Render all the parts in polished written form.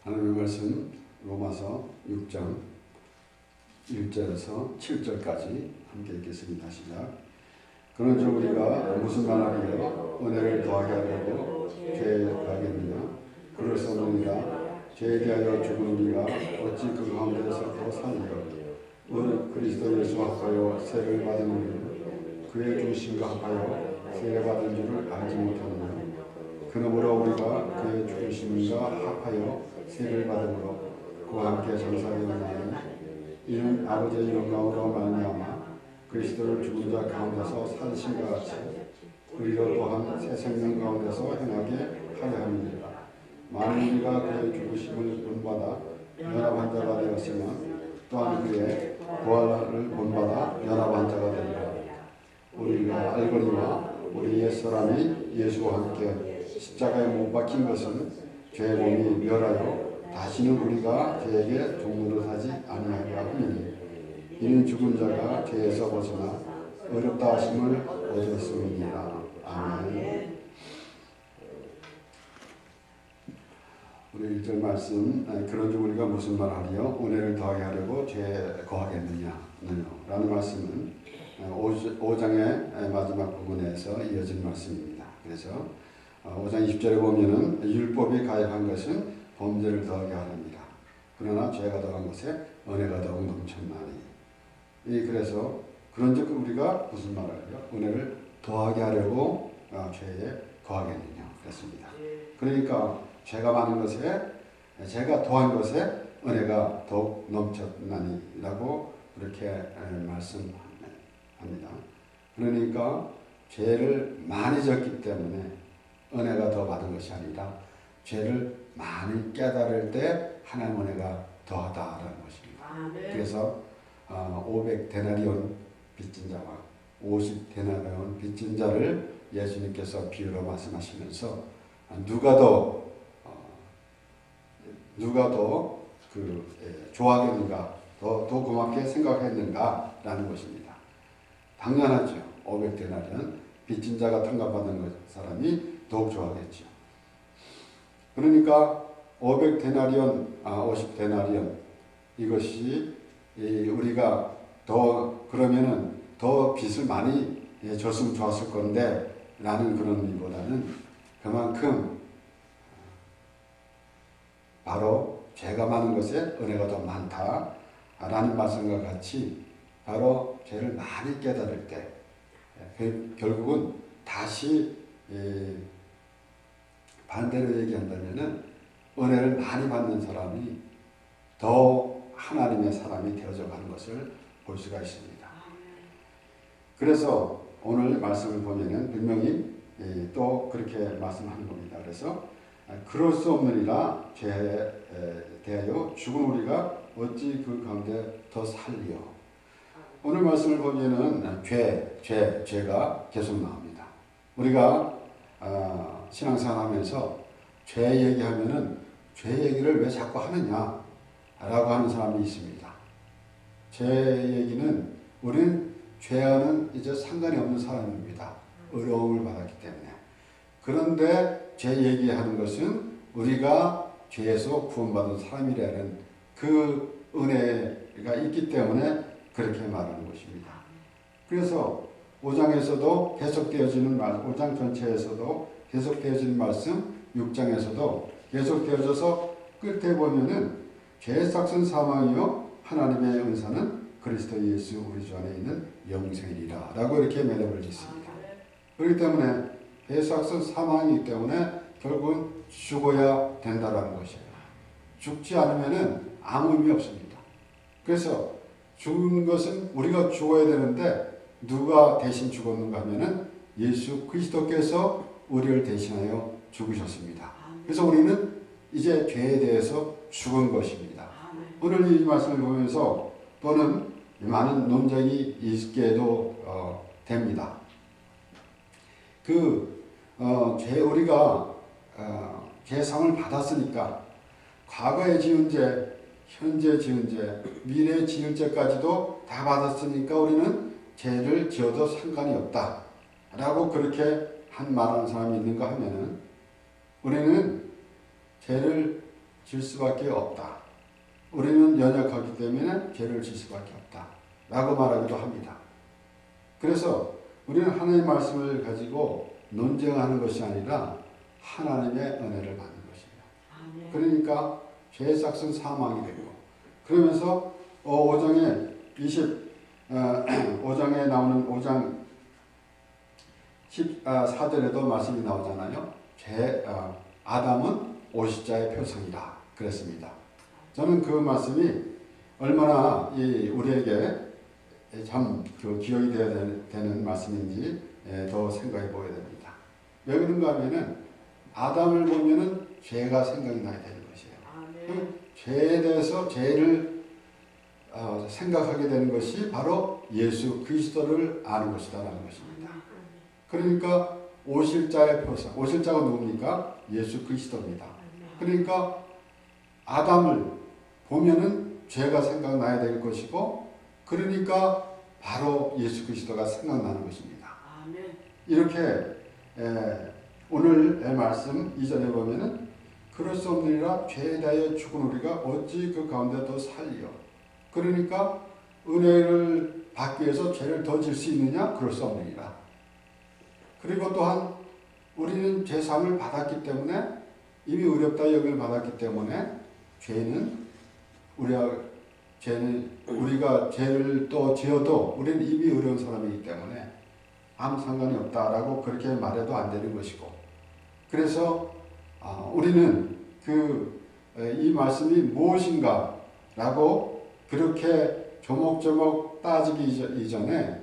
하나님의 말씀 로마서 6장 1절에서 7절까지 함께 읽겠습니다. 시작. 그런즉 우리가 무슨 말하리요? 은혜를 더하게 하려고 죄에 가겠느냐? 그럴 수 없느니라. 죄에 대하여 죽은 우리가 어찌 그 가운데서 더 살리요? 오늘 그리스도 예수 합하여 세를 받은 우리는 그의 죽으심과 합하여 세례받은 줄을 알지 못하느냐? 그러므로 우리가 그의 죽으심과 합하여 세를 받음으로 그와 함께 장사하게 되나니 이는 아버지의 영광으로 말미암아 그리스도를 죽은 자 가운데서 살리심과 같이 우리로 또한 새 생명 가운데서 행하게 하려 함이니라. 만일 우리가 그의 죽으심을 본받아 연합한 자가 되었으면 또한 그의 부활을 본받아 연합한 자가 되리라. 우리가 알거니와 우리 옛사람이 예수와 함께 십자가에 못 박힌 것은 죄의 몸이 멸하여 다시는 우리가 죄에게 종노릇하지 아니하려 함이니 이는 죽은 자가 죄에서 벗어나 어렵다 하심을 얻었음이니라. 아멘. 우리 1절 말씀, 그런즉 우리가 무슨 말하리요? 은혜를 더하게 하려고 죄에 거하겠느냐? 라는 말씀은 5장의 마지막 부분에서 이어진 말씀입니다. 그래서 5장 20절에 보면은 율법이 가입한 것은 범죄를 더하게 하렵니다. 그러나 죄가 더한 것에 은혜가 더욱 넘쳤나니. 그래서 그런즉 우리가 무슨 말을 하요? 은혜를 더하게 하려고 죄에 거하겠느냐 그랬습니다. 그러니까 죄가 많은 것에 죄가 더한 것에 은혜가 더욱 넘쳤나니라고 그렇게 말씀합니다. 그러니까 죄를 많이 졌기 때문에 은혜가 더 받은 것이 아니라 죄를 많이 깨달을 때 하나님 은혜가 더하다라는 것입니다. 그래서 500데나리온 빚진 자와 50데나리온 빚진 자를 예수님께서 비유로 말씀하시면서 누가 더 좋아하겠는가, 더 고맙게 생각했는가라는 것입니다. 당연하죠. 500데나리온 빚진 자가 탕감받는 사람이 더욱 좋아하겠죠. 그러니까 500데나리온, 50데나리온 이것이 우리가 그러면은 더 빚을 많이 줬으면 좋았을 건데 라는 그런 의미보다는 그만큼 바로 죄가 많은 것에 은혜가 더 많다라는 말씀과 같이 바로 죄를 많이 깨달을 때 결국은 다시 반대로 얘기한다면은 은혜를 많이 받는 사람이 더 하나님의 사람이 되어져 가는 것을 볼 수가 있습니다. 그래서 오늘 말씀을 보면은 분명히 또 그렇게 말씀하는 겁니다. 그래서 그럴 수 없느니라. 죄에 대하여 죽은 우리가 어찌 그 가운데 더 살리요. 오늘 말씀을 보면은 죄가 계속 나옵니다. 우리가 신앙생활하면서 죄 얘기하면은 죄 얘기를 왜 자꾸 하느냐 라고 하는 사람이 있습니다. 죄 얘기는 우리는 죄와는 이제 상관이 없는 사람입니다. 어려움을 받았기 때문에. 그런데 죄 얘기하는 것은 우리가 죄에서 구원받은 사람이라는 그 은혜가 있기 때문에 그렇게 말하는 것입니다. 그래서 5장에서도 계속되어지는 말씀, 5장 전체에서도 계속되어지는 말씀, 6장에서도 계속되어져서 끝에 보면은 죄의 삭은 사망이요 하나님의 은사는 그리스도 예수 우리 주 안에 있는 영생이라 라고 이렇게 매듭을 짓습니다. 그렇기 때문에 죄의 삭은 사망이기 때문에 결국은 죽어야 된다라는 것이에요. 죽지 않으면은 아무 의미 없습니다. 그래서 죽는 것은 우리가 죽어야 되는데 누가 대신 죽었는가 하면은 예수 그리스도께서 우리를 대신하여 죽으셨습니다. 그래서 우리는 이제 죄에 대해서 죽은 것입니다. 오늘 이 말씀을 보면서 또는 많은 논쟁이 있게도 됩니다. 우리가 죄상을 받았으니까 과거에 지은 죄, 현재 지은 죄, 미래에 지을 죄까지도 다 받았으니까 우리는 죄를 지어도 상관이 없다 라고 그렇게 말하는 사람이 있는가 하면은 우리는 죄를 질 수밖에 없다. 우리는 연약하기 때문에 죄를 질 수밖에 없다. 라고 말하기도 합니다. 그래서 우리는 하나님의 말씀을 가지고 논쟁하는 것이 아니라 하나님의 은혜를 받는 것이에요. 그러니까 죄의 삭은 사망이 되고, 그러면서 5장에 5장에 나오는 5장 14절에도 말씀이 나오잖아요. 아담은 오십자의 표상이다 그랬습니다. 저는 그 말씀이 얼마나 우리에게 참 기억이 되어야 되는 말씀인지 더 생각해 보게 됩니다. 왜 그런가 하면은 아담을 보면은 죄가 생각이 나야 되는 것이에요. 죄에 대해서 죄를 생각하게 되는 것이 바로 예수 그리스도를 아는 것이다라는 것입니다. 그러니까 오실자의 표상, 오실자가 누굽니까? 예수 그리스도입니다. 그러니까 아담을 보면은 죄가 생각나야 될 것이고, 그러니까 바로 예수 그리스도가 생각나는 것입니다. 이렇게 오늘의 말씀 이전에 보면은 그럴 수 없느니라 죄에 대하여 죽은 우리가 어찌 그 가운데 더 살리요. 그러니까 은혜를 받기 위해서 죄를 더 질 수 있느냐? 그럴 수 없느니라. 그리고 또한 우리는 죄사함을 받았기 때문에, 이미 의롭다 여김을 받았기 때문에 우리가 죄를 또 지어도 우리는 이미 의로운 사람이기 때문에 아무 상관이 없다라고 그렇게 말해도 안 되는 것이고, 그래서 우리는 이 말씀이 무엇인가라고 그렇게 조목조목 따지기 이전에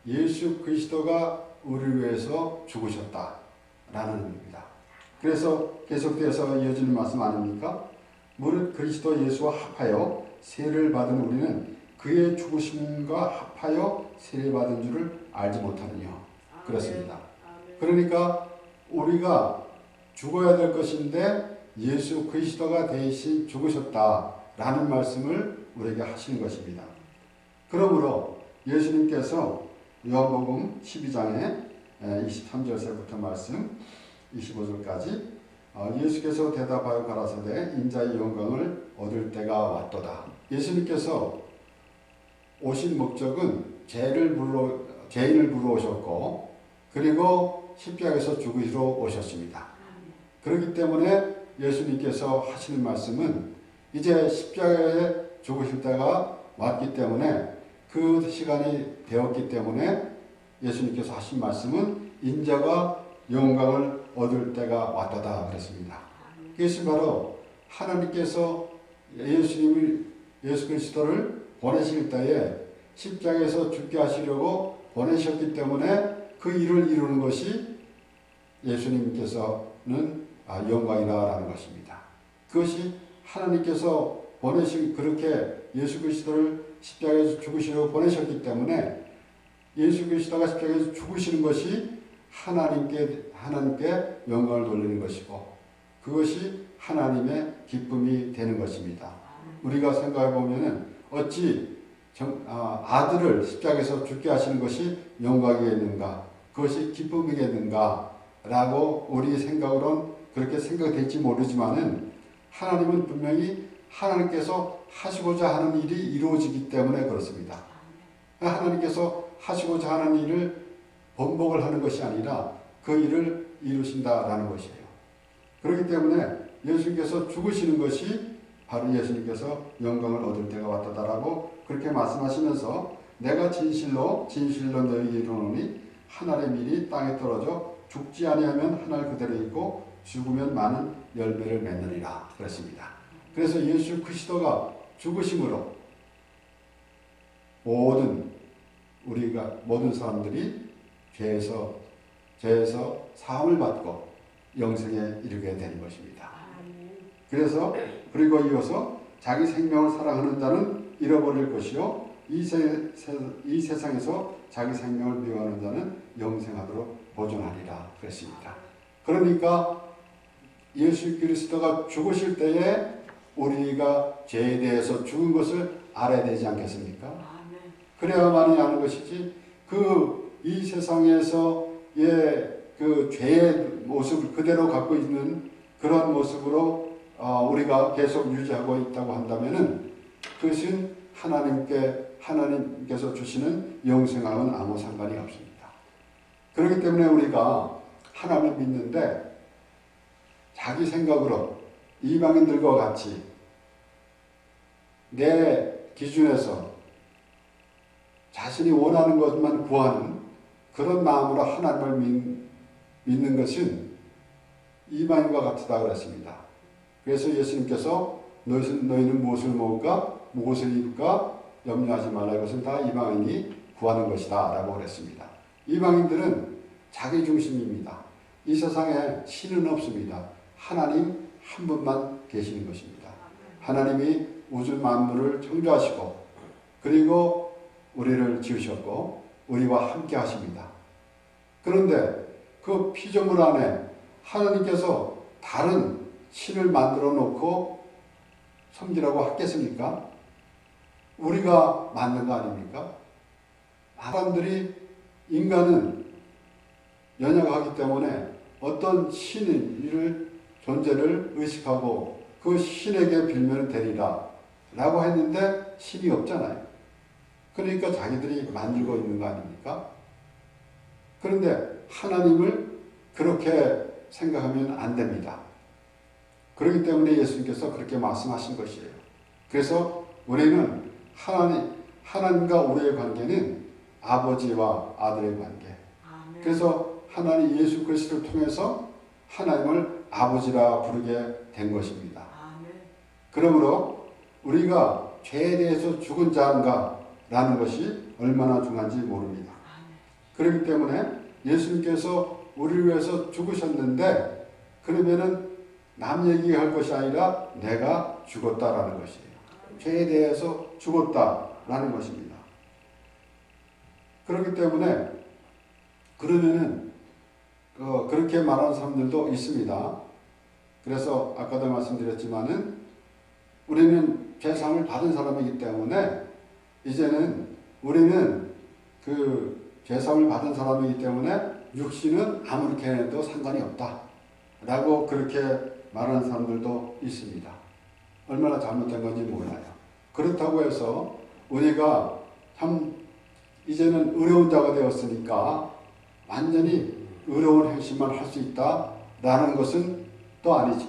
예수 그리스도가 우리를 위해서 죽으셨다라는 의미입니다. 그래서 계속되어서 이어지는 말씀 아닙니까? 무릇 그리스도 예수와 합하여 세례를 받은 우리는 그의 죽으심과 합하여 세례받은 줄을 알지 못하느냐. 그렇습니다. 그러니까 우리가 죽어야 될 것인데 예수 그리스도가 대신 죽으셨다라는 말씀을 우리에게 하시는 것입니다. 그러므로 예수님께서 요한복음 12장에 23절부터 말씀 25절까지 예수께서 대답하여 가라사대 인자의 영광을 얻을 때가 왔도다. 예수님께서 오신 목적은 죄인을 부르러 오셨고, 그리고 십자가에서 죽으시러 오셨습니다. 그렇기 때문에 예수님께서 하시는 말씀은 이제 십자가에 죽으실 때가 왔기 때문에, 그 시간이 되었기 때문에 예수님께서 하신 말씀은 인자가 영광을 얻을 때가 왔다다 그랬습니다. 그것이 바로 하나님께서 예수 그리스도를 보내실 때에 십자가에서 죽게 하시려고 보내셨기 때문에 그 일을 이루는 것이 예수님께서는 영광이라는 것입니다. 그것이 하나님께서 그렇게 예수 그리스도를 십자가에서 죽으시려고 보내셨기 때문에 예수 그리스도가 십자가에서 죽으시는 것이 하나님께 영광을 돌리는 것이고, 그것이 하나님의 기쁨이 되는 것입니다. 우리가 생각해 보면은 어찌 아들을 십자가에서 죽게 하시는 것이 영광이겠는가, 그것이 기쁨이겠는가 라고 우리 생각으로는 그렇게 생각될지 모르지만은, 하나님은 분명히 하나님께서 하시고자 하는 일이 이루어지기 때문에 그렇습니다. 하나님께서 하시고자 하는 일을 번복을 하는 것이 아니라 그 일을 이루신다라는 것이에요. 그렇기 때문에 예수님께서 죽으시는 것이 바로 예수님께서 영광을 얻을 때가 왔다라고 그렇게 말씀하시면서, 내가 진실로 너희에게 이르노니 한 알의 밀이 땅에 떨어져 죽지 아니하면 한 알 그대로 있고 죽으면 많은 열매를 맺느니라 그랬습니다. 그래서 예수 그리스도가 죽으심으로 모든 사람들이 죄에서 사함을 받고 영생에 이르게 되는 것입니다. 그리고 이어서 자기 생명을 사랑하는 자는 잃어버릴 것이요 이 세상에서 자기 생명을 미워하는 자는 영생하도록 보존하리라 그랬습니다. 그러니까 예수 그리스도가 죽으실 때에 우리가 죄에 대해서 죽은 것을 알아야 되지 않겠습니까? 그래야만이 아는 것이지, 이 세상에서의 그 죄의 모습을 그대로 갖고 있는 그런 모습으로 우리가 계속 유지하고 있다고 한다면은 그것은 하나님께서 주시는 영생하고는 아무 상관이 없습니다. 그렇기 때문에 우리가 하나님을 믿는데 자기 생각으로 이방인들과 같이 내 기준에서 자신이 원하는 것만 구하는 그런 마음으로 하나님을 믿는 것은 이방인과 같다 그랬습니다. 그래서 예수님께서 너희는 무엇을 먹을까? 무엇을 입을까? 염려하지 말라. 이것은 다 이방인이 구하는 것이다 라고 그랬습니다. 이방인들은 자기 중심입니다. 이 세상에 신은 없습니다. 하나님 한 분만 계시는 것입니다. 하나님이 우주 만물을 창조하시고 그리고 우리를 지으셨고 우리와 함께 하십니다. 그런데 그 피조물 안에 하나님께서 다른 신을 만들어 놓고 섬기라고 하겠습니까? 우리가 만든 거 아닙니까? 사람들이 인간은 연약하기 때문에 어떤 신의 존재를 의식하고 그 신에게 빌면 되리라 라고 했는데 신이 없잖아요. 그러니까 자기들이 만들고 있는 거 아닙니까? 그런데 하나님을 그렇게 생각하면 안 됩니다. 그렇기 때문에 예수님께서 그렇게 말씀하신 것이에요. 그래서 우리는 하나님과 우리의 관계는 아버지와 아들의 관계. 그래서 하나님 예수 그리스도를 통해서 하나님을 아버지라 부르게 된 것입니다. 그러므로 우리가 죄에 대해서 죽은 자인가 라는 것이 얼마나 중요한지 모릅니다. 그렇기 때문에 예수님께서 우리를 위해서 죽으셨는데 그러면은 남 얘기할 것이 아니라 내가 죽었다라는 것이에요. 죄에 대해서 죽었다라는 것입니다. 그렇기 때문에 그러면은 그렇게 말하는 사람들도 있습니다. 그래서 아까도 말씀드렸지만은 우리는 죄상을 받은 사람이기 때문에 이제는 우리는 그 죄상을 받은 사람이기 때문에 육신은 아무렇게 해도 상관이 없다 라고 그렇게 말하는 사람들도 있습니다. 얼마나 잘못된 건지 몰라요. 그렇다고 해서 우리가 참 이제는 의로운 자가 되었으니까 완전히 의로운 행실만 할 수 있다라는 것은 또 아니지.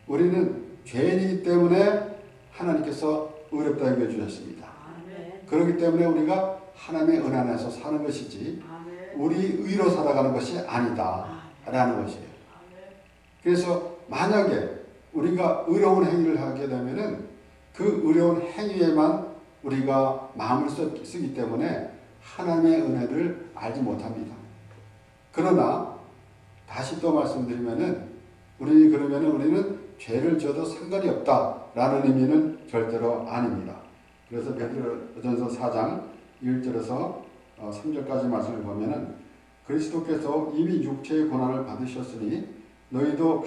우리는 죄인이기 때문에 하나님께서 의롭다 여겨 주셨습니다. 그렇기 때문에 우리가 하나님의 은혜 안에서 사는 것이지 우리 의로 살아가는 것이 아니다라는 것이에요. 그래서 만약에 우리가 의로운 행위를 하게 되면은 그 의로운 행위에만 우리가 마음을 쓰기 때문에 하나님의 은혜를 알지 못합니다. 그러나 다시 또 말씀드리면은 우리는 죄를 지어도 상관이 없다라는 의미는 절대로 아닙니다. 그래서 베드로전서 4장 1절에서 3절까지 말씀을 보면은 그리스도께서 이미 육체의 고난을 받으셨으니 너희도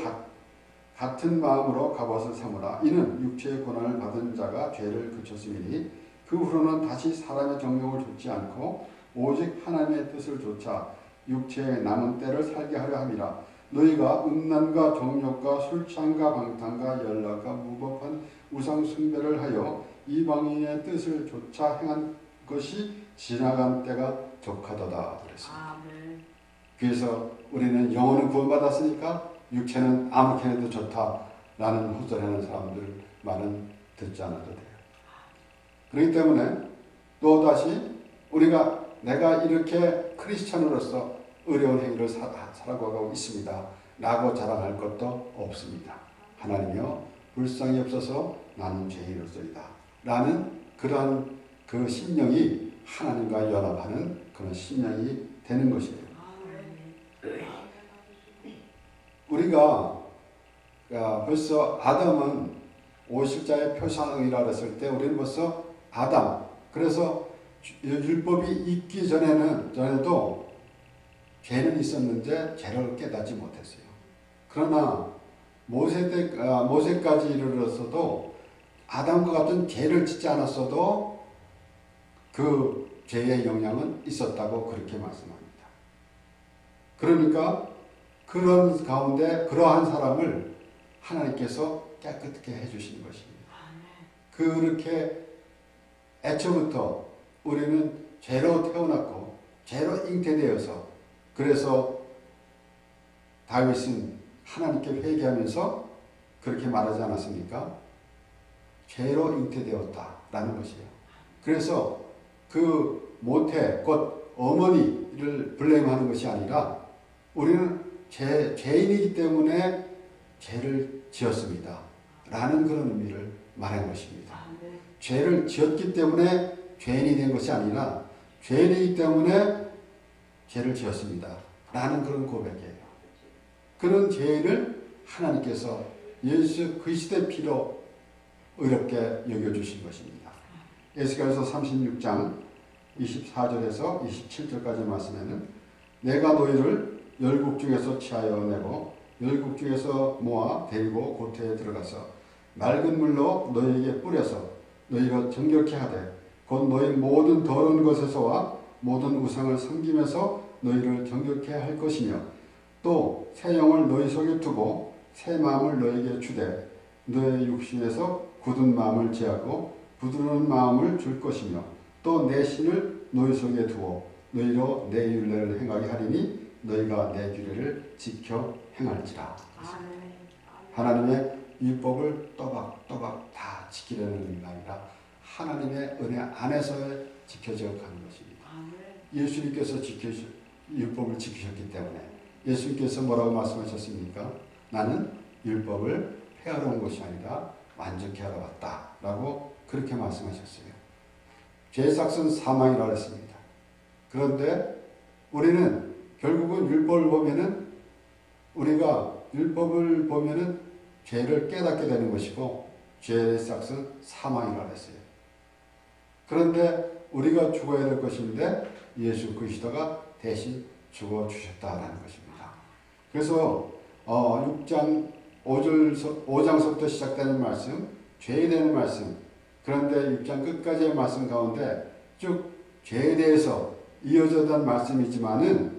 같은 마음으로 갑옷을 삼으라. 이는 육체의 고난을 받은 자가 죄를 그쳤음이니 그 후로는 다시 사람의 정욕을 좇지 않고 오직 하나님의 뜻을 좇아 육체의 남은 때를 살게 하려 함이라. 너희가 음란과 정욕과 술취함과 방탕과 연락과 무법한 우상 숭배를 하여 이방인의 뜻을 좇아 행한 것이 지나간 때가 적하도다 그랬습니다. 그래서 우리는 영혼은 구원받았으니까 육체는 아무렇게 해도 좋다라는 헛소리하는 사람들 말은 듣지 않아도 돼요. 그렇기 때문에 또다시 내가 이렇게 크리스찬으로서 의로운 행위를 살아가고 있습니다 라고 자랑할 것도 없습니다. 하나님이여 불쌍히 없어서 나는 죄인으로서이다 라는 그러한 그 심령이 하나님과 연합하는 그런 심령이 되는 것이에요. 우리가 벌써 아담은 오실자의 표상이라 했을 때 우리는 벌써 아담, 그래서 율법이 있기 전에도 죄는 있었는데 죄를 깨닫지 못했어요. 그러나 모세까지 이르러서도 아담과 같은 죄를 짓지 않았어도 그 죄의 영향은 있었다고 그렇게 말씀합니다. 그러니까 그런 가운데 그러한 사람을 하나님께서 깨끗게 해주시는 것입니다. 그렇게 애초부터 우리는 죄로 태어났고 죄로 잉태되어서, 그래서 다윗은 하나님께 회개하면서 그렇게 말하지 않았습니까? 죄로 잉태되었다라는 것이에요. 그래서 그 모태, 곧 어머니를 블레임하는 것이 아니라 우리는 죄인이기 때문에 죄를 지었습니다 라는 그런 의미를 말하는 것입니다. 죄를 지었기 때문에 죄인이 된 것이 아니라 죄인이기 때문에 죄를 지었습니다 라는 그런 고백이에요. 그런 죄인을 하나님께서 예수 그리스도의 피로 의롭게 여겨주신 것입니다. 에스겔서 36장 24절에서 27절까지 말씀에는 내가 너희를 열국 중에서 취하여 내고 열국 중에서 모아 데리고 고태에 들어가서 맑은 물로 너희에게 뿌려서 너희로 정결케 하되 곧 너희 모든 더러운 것에서와 모든 우상을 섬기면서 너희를 정결케 할 것이며 또 새 영을 너희 속에 두고 새 마음을 너희에게 주되 너희 육신에서 굳은 마음을 제하고 부드러운 마음을 줄 것이며 또 내 신을 너희 속에 두어 너희로 내 율례를 행하게 하리니 너희가 내 규례를 지켜 행할지라. 하나님의 율법을 또박또박 다 지키려는 의미가 아니라 하나님의 은혜 안에서 지켜져 가는 것입니다. 예수님께서 율법을 지키셨기 때문에 예수님께서 뭐라고 말씀하셨습니까? 나는 율법을 폐하러 온 것이 아니라 완전케 하러 왔다 라고 그렇게 말씀하셨어요. 죄의 삭은 사망이라고 했습니다. 그런데 우리는 결국은 율법을 보면은 우리가 율법을 보면은 죄를 깨닫게 되는 것이고 죄의 삭은 사망이라고 했어요. 그런데 우리가 죽어야 될 것인데 예수 그리스도가 대신 죽어주셨다라는 것입니다. 그래서 6장 5장서부터 시작되는 말씀, 죄에 대한 말씀, 그런데 6장 끝까지의 말씀 가운데 쭉 죄에 대해서 이어져던 말씀이지만은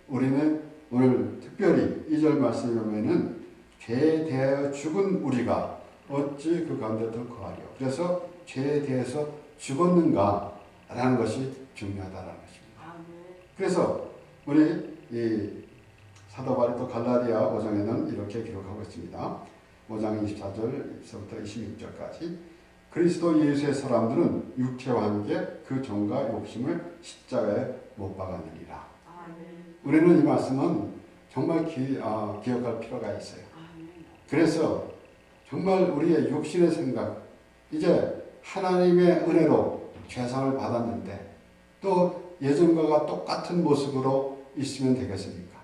우리는 오늘 특별히 2절 말씀에 보면은 죄에 대하여 죽은 우리가 어찌 그 가운데 더 거하리요. 그래서 죄에 대해서 죽었는가 라는 것이 중요하다라는 것입니다. 그래서 우리 이 사도 바울이 또 갈라디아 5장에는 이렇게 기록하고 있습니다. 5장 24절부터 26절까지 그리스도 예수의 사람들은 육체와 함께 그 정과 욕심을 십자가에 못 박았느니라. 우리는 이 말씀은 정말 기억할 필요가 있어요. 그래서 정말 우리의 육신의 생각, 이제 하나님의 은혜로 죄상을 받았는데 또 예전과 똑같은 모습으로 있으면 되겠습니까?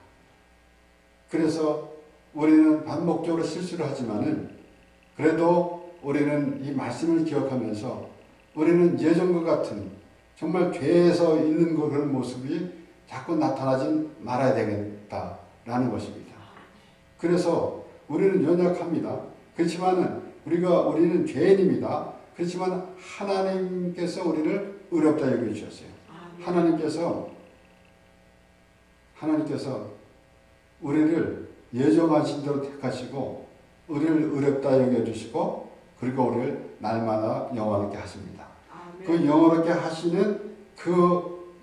그래서 우리는 반복적으로 실수를 하지만은 그래도 우리는 이 말씀을 기억하면서 우리는 예전과 같은 정말 죄에서 있는 그런 모습이 자꾸 나타나지 말아야 되겠다라는 것입니다. 그래서 우리는 연약합니다. 그렇지만은 우리는 죄인입니다. 그렇지만 하나님께서 우리를 의롭다 여겨주셨어요. 하나님께서 우리를 예정하신 대로 택하시고 우리를 의롭다 여겨주시고 그리고 우리를 날마다 영화롭게 하십니다. 그 영화롭게 하시는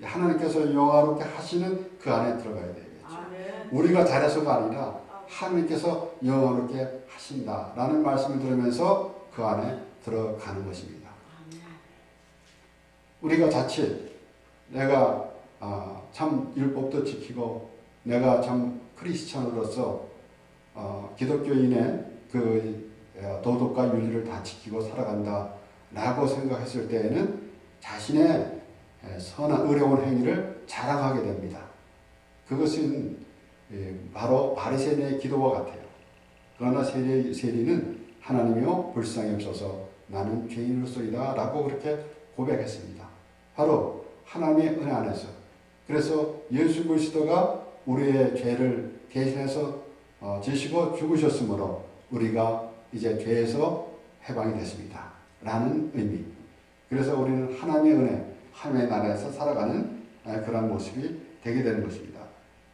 하나님께서 영화롭게 하시는 그 안에 들어가야 되겠죠. 우리가 잘해서가 아니라 하나님께서 영화롭게 하신다라는 말씀을 들으면서 그 안에 들어가는 것입니다. 우리가 자칫 내가 참 율법도 지키고 내가 참 크리스찬으로서 기독교인의 그 도덕과 윤리를 다 지키고 살아간다 라고 생각했을 때에는 자신의 선한 의로운 행위를 자랑하게 됩니다. 그것은 바로 바리새인의 기도와 같아요. 그러나 세리는 하나님이여 불쌍히 여기소서 나는 죄인으로서이다 라고 그렇게 고백했습니다. 바로 하나님의 은혜 안에서. 그래서 예수 그리스도가 우리의 죄를 대신해서 지시고 죽으셨으므로 우리가 이제 죄에서 해방이 됐습니다 라는 의미. 그래서 우리는 하나님의 은혜, 하나님의 나라에서 살아가는 그런 모습이 되게 되는 것입니다.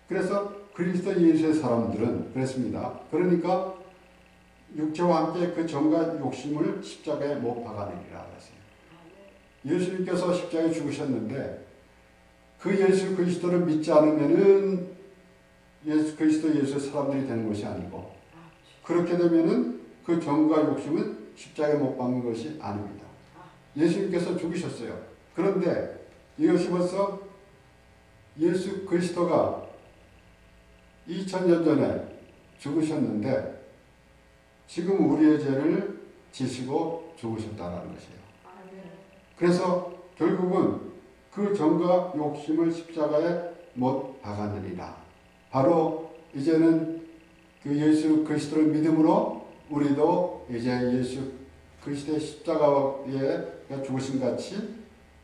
그래서 그리스도 예수의 사람들은 그랬습니다. 그러니까 육체와 함께 그 정과 욕심을 십자가에 못 박아내리라 그랬어요. 예수님께서 십자가에 죽으셨는데 그 예수 그리스도를 믿지 않으면은 예수 그리스도 예수의 사람들이 되는 것이 아니고 그렇게 되면은 그 정과 욕심은 십자가에 못 박는 것이 아닙니다. 예수님께서 죽으셨어요. 그런데 이것이 벌써 예수 그리스도가 2000년 전에 죽으셨는데 지금 우리의 죄를 지시고 죽으셨다는 것이에요. 그래서 결국은 그 정과 욕심을 십자가에 못 박았느니라. 바로 이제는 그 예수 그리스도를 믿음으로 우리도 이제 예수 그리스도의 십자가에 죽으신 같이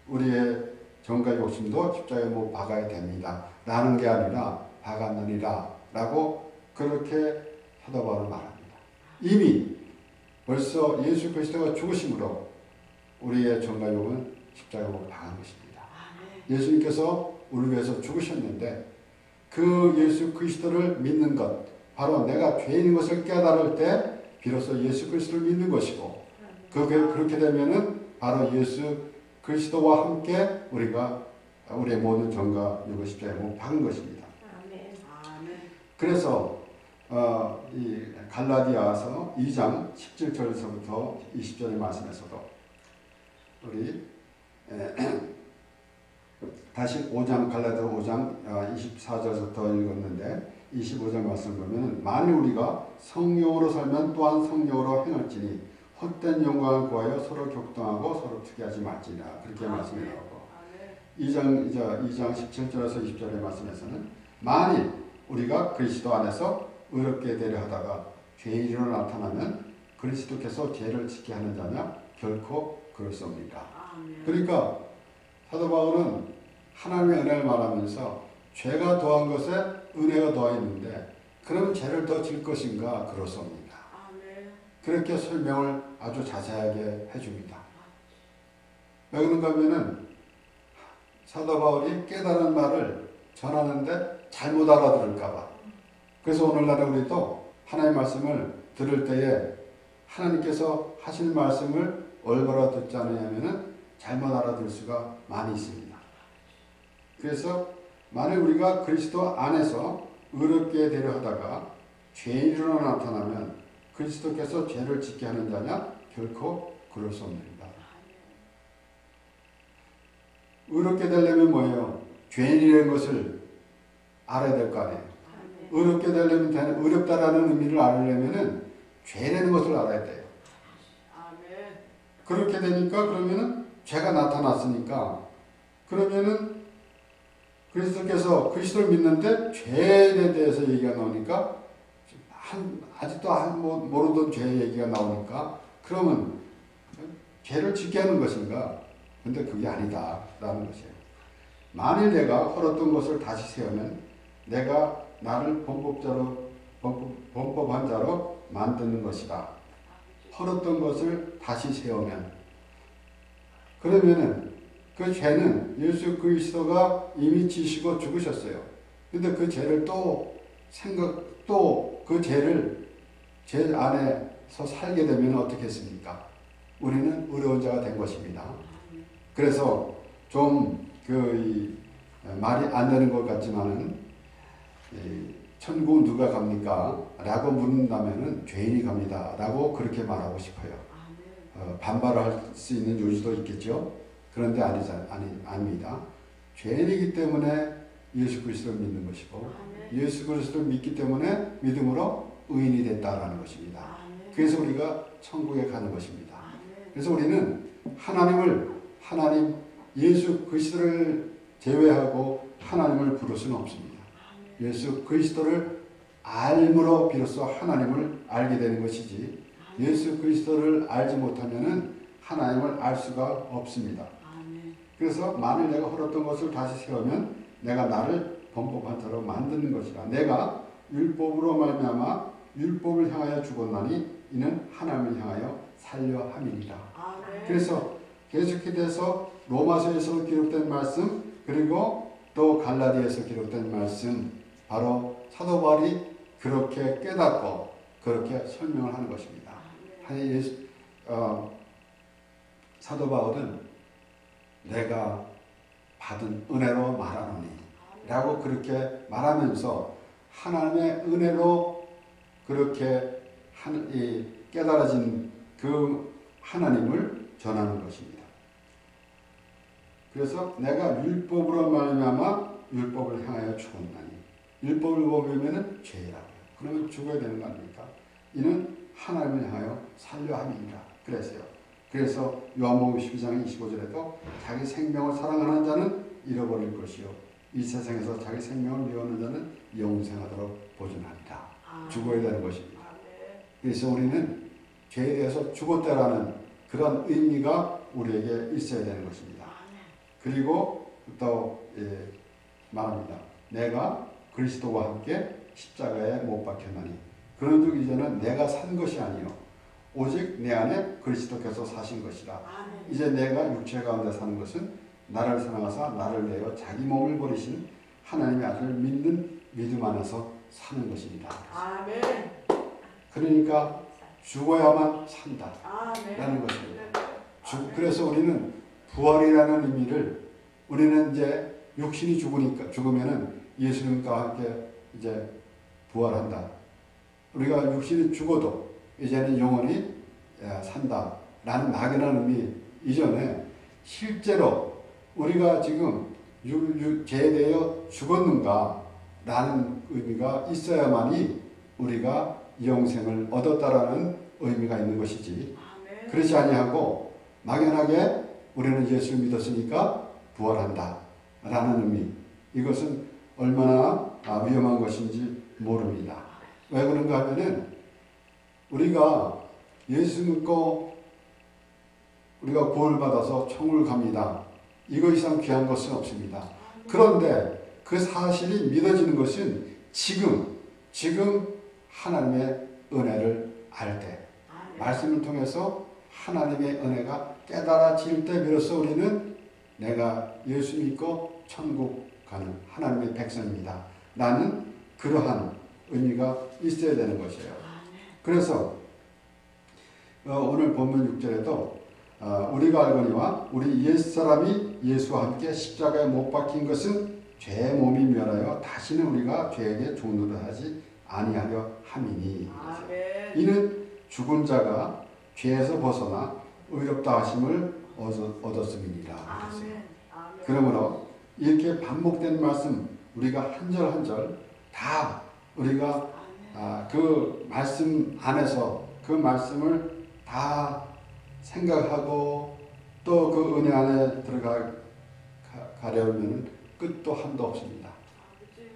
우리의 정과 욕심도 십자가에 못 박아야 됩니다. 라는 게 아니라 박았느니라 라고 그렇게 사도 바울은 말합니다. 이미 벌써 예수 그리스도가 죽으심으로 우리의 정과 욕은 십자가에 못 박은 것입니다. 예수님께서 우리 위해서 죽으셨는데 그 예수 그리스도를 믿는 것, 바로 내가 죄인인 것을 깨달을 때 비로소 예수 그리스도를 믿는 것이고 그렇게 되면은 바로 예수 그리스도와 함께 우리가 우리의 모든 정과 욕을 십자가에 못 박은 것입니다. 그래서 이 갈라디아서 2장 17절에서부터 20절의 말씀에서도 우리 다시 5장 갈라디아 5장 24절에서부터 읽었는데 25절 말씀 보면 만일 우리가 성령으로 살면 또한 성령으로 행할지니 헛된 영광을 구하여 서로 격동하고 서로 투기하지 말지니라 그렇게 말씀이 나오고 2장 17절에서 20절의 말씀에서는 만일 우리가 그리스도 안에서 의롭게 되려 하다가 죄인으로 나타나면 그리스도께서 죄를 짓게 하는 자냐 결코 그럴 수 없느니라. 그러니까 사도 바울은 하나님의 은혜를 말하면서 죄가 더한 것에 은혜가 더하 있는데 그러면 죄를 더 질 것인가 그럴 수 없습니다. 그렇게 설명을 아주 자세하게 해줍니다. 왜 그런가 하면은 사도 바울이 깨달은 말을 전하는데 잘못 알아들을까봐. 그래서 오늘날에 우리도 하나님의 말씀을 들을 때에 하나님께서 하시는 말씀을 올바로 듣지 않으면은 잘못 알아들 수가 많이 있습니다. 그래서 만일 우리가 그리스도 안에서 의롭게 되려 하다가 죄인으로 나타나면 그리스도께서 죄를 짓게 하는 자냐? 결코 그럴 수 없느니라. 의롭게 되려면 뭐예요? 죄인이라는 것을 알아야 될 거 아니에요. 의롭게 되려면 의롭다라는 의미를 알려면은 죄라는 것을 알아야 돼요. 그렇게 되니까 그러면은 죄가 나타났으니까 그러면은 그리스도께서 그리스도를 믿는데 죄에 대해서 얘기가 나오니까 아직도 모르던 죄 얘기가 나오니까 그러면 죄를 짓게 하는 것인가? 근데 그게 아니다 라는 것이에요. 만일 내가 헐었던 것을 다시 세우면 내가 나를 범법한 자로 만드는 것이다. 헐었던 것을 다시 세우면 그러면은 그 죄는 예수 그리스도가 이미 지시고 죽으셨어요. 근데 그 죄를 또 그 죄를 죄 안에서 살게 되면 어떻게 했습니까? 우리는 의로운 자가 된 것입니다. 그래서 좀 말이 안 되는 것 같지만은 천국 누가 갑니까? 라고 묻는다면은 죄인이 갑니다. 라고 그렇게 말하고 싶어요. 반발할 수 있는 요지도 있겠죠. 그런데 아닙니다. 죄인이기 때문에 예수 그리스도를 믿는 것이고 예수 그리스도를 믿기 때문에 믿음으로 의인이 됐다라는 것입니다. 그래서 우리가 천국에 가는 것입니다. 그래서 우리는 하나님 예수 그리스도를 제외하고 하나님을 부를 수는 없습니다. 예수 그리스도를 알므로 비로소 하나님을 알게 되는 것이지 예수 그리스도를 알지 못하면은 하나님을 알 수가 없습니다. 그래서 만일 내가 헐었던 것을 다시 세우면 내가 나를 범법한 자로 만드는 것이라. 내가 율법으로 말미암아 율법을 향하여 죽었나니 이는 하나님을 향하여 살려 함이니라. 그래서 계속해서 로마서에서 기록된 말씀 그리고 또 갈라디아에서 기록된 말씀 바로 사도 바울이 그렇게 깨닫고 그렇게 설명을 하는 것입니다. 사도 바울은 내가 받은 은혜로 말하노니 라고 그렇게 말하면서 하나님의 은혜로 그렇게 깨달아진 그 하나님을 전하는 것입니다. 그래서 내가 율법으로 말미암아 율법을 향하여 죽었나니 율법을 범하면 죄라고요. 그러면 죽어야 되는 거 아닙니까? 이는 하나님을 향하여 살려 함이니라 그랬어요. 그래서 요한복음 12장 25절에도 자기 생명을 사랑하는 자는 잃어버릴 것이요 이 세상에서 자기 생명을 미워하는 자는 영생하도록 보존하리라. 죽어야 되는 것입니다. 그래서 우리는 죄에 대해서 죽었다라는 그런 의미가 우리에게 있어야 되는 것입니다. 그리고 또 말합니다. 내가 그리스도와 함께 십자가에 못 박혔나니 그런즉 이제는 내가 산 것이 아니요 오직 내 안에 그리스도께서 사신 것이라. 이제 내가 육체 가운데 사는 것은 나를 사랑하사 나를 내어 자기 몸을 버리신 하나님의 아들을 믿는 믿음 안에서 사는 것입니다. 아멘. 그러니까 죽어야만 산다 라는 것입니다. 그래서 우리는 부활이라는 의미를 우리는 이제 육신이 죽으면은 예수님과 함께 이제 부활한다. 우리가 육신이 죽어도 이제는 영원히 산다라는 막연한 의미 이전에 실제로 우리가 지금 죄에 대하여 죽었는가라는 의미가 있어야만이 우리가 영생을 얻었다라는 의미가 있는 것이지. 그렇지 아니하고 막연하게 우리는 예수를 믿었으니까 부활한다라는 의미. 이것은 얼마나 위험한 것인지 모릅니다. 왜 그런가 하면은 우리가 예수 믿고 우리가 구원을 받아서 천국을 갑니다. 이거 이상 귀한 것은 없습니다. 그런데 그 사실이 믿어지는 것은 지금 하나님의 은혜를 알 때, 말씀을 통해서 하나님의 은혜가 깨달아질 때 비로소 우리는 내가 예수 믿고 천국 가는 하나님의 백성입니다. 나는 그러한 의미가 있어야 되는 것이에요. 그래서 오늘 본문 6절에도 우리가 알거니와 우리 옛사람이 예수와 함께 십자가에 못 박힌 것은 죄의 몸이 멸하여 다시는 우리가 죄에게 종노릇 하지 아니하려 함이니. 이는 죽은 자가 죄에서 벗어나 의롭다 하심을 얻었음이니라. 그러므로 이렇게 반복된 말씀 우리가 한 절 한 절 다 우리가 그 말씀 안에서 그 말씀을 다 생각하고 또 그 은혜 안에 들어가려면 끝도 한도 없습니다.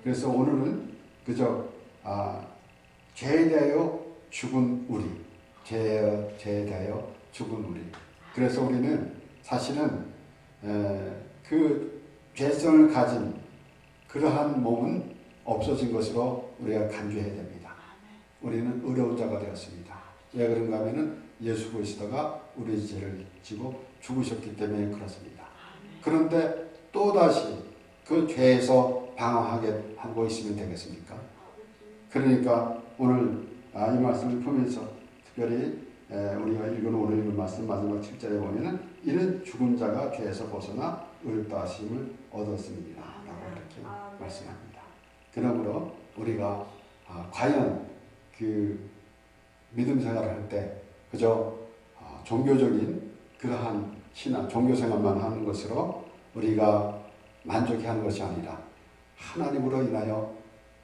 그래서 오늘은 그저 죄에 대하여 죽은 우리, 죄에 대하여 죽은 우리. 그래서 우리는 사실은 그 죄성을 가진 그러한 몸은 없어진 것으로 우리가 간주해야 됩니다. 우리는 의로운 자가 되었습니다. 왜 그런가 하면은 예수 그리스도가 우리의 죄를 지고 죽으셨기 때문에 그렇습니다. 그런데 또다시 그 죄에서 방황하게 하고 있으면 되겠습니까? 그러니까 오늘 이 말씀을 보면서 특별히 우리가 오늘 읽은 말씀 마지막 7절에 보면은 이는 죽은 자가 죄에서 벗어나 의롭다 하심을 얻었습니다 라고 이렇게 말씀합니다. 그러므로 우리가 과연 그 믿음 생활을 할 때 그저 종교적인 그러한 신앙, 종교 생활만 하는 것으로 우리가 만족해하는 것이 아니라 하나님으로 인하여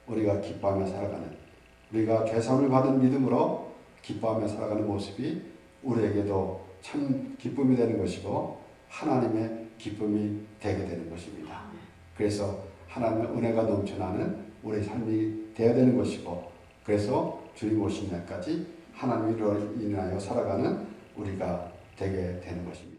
우리가 기뻐하며 살아가는, 우리가 죄사함을 받은 믿음으로 기뻐하며 살아가는 모습이 우리에게도 참 기쁨이 되는 것이고 하나님의 기쁨이 되게 되는 것입니다. 그래서 하나님의 은혜가 넘쳐나는 우리 삶이 되어야 되는 것이고, 그래서 주님 오신 날까지 하나님으로 인하여 살아가는 우리가 되게 되는 것입니다.